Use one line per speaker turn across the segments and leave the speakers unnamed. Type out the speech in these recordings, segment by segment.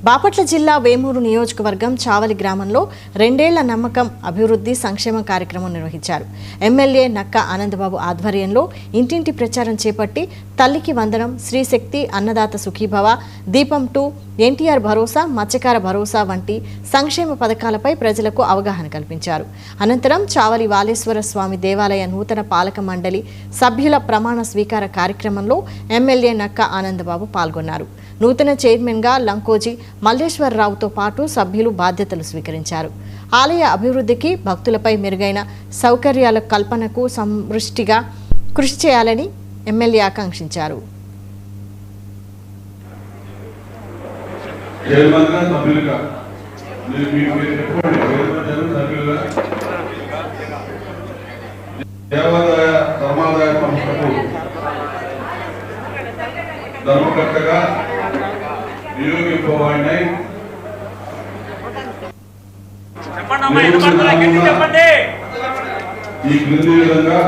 బాపట్ల జిల్లా వేమూరు నియోజకవర్గం చావలి గ్రామంలో 2 ఏళ్ల నమ్మకం అభివృద్ధి సంక్షేమ కార్యక్రమం నిర్వహించారు. ఎమ్మెల్యే నక్క ఆనందబాబు ఆధ్వర్యంలో ఇంటింటి ప్రచారం చేపట్టి తల్లికి వందనం, శ్రీశక్తి, అన్నదాత సుఖీభవ, దీపం 2, ఎన్టీఆర్ భరోసా, మత్స్యకార భరోసా వంటి సంక్షేమ పథకాలపై ప్రజలకు అవగాహన కల్పించారు. అనంతరం చావలి వాలేశ్వర స్వామి దేవాలయ నూతన పాలక మండలి సభ్యుల ప్రమాణ స్వీకార కార్యక్రమంలో ఎమ్మెల్యే నక్క ఆనందబాబు పాల్గొన్నారు. నూతన చైర్మన్గా లంకోజీ మల్లేశ్వరరావుతో పాటు సభ్యులు బాధ్యతలు స్వీకరించారు. ఆలయ అభివృద్ధికి, భక్తులపై మెరుగైన సౌకర్యాల కల్పనకు సమృష్టిగా కృషి చేయాలని ఎమ్మెల్యే ఆకాంక్షించారు.
ధర్మకర్తగా నియోగింపబడినాయి. ఈ క్రింది విధంగా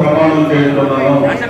ప్రమాణం చేస్తున్నాను.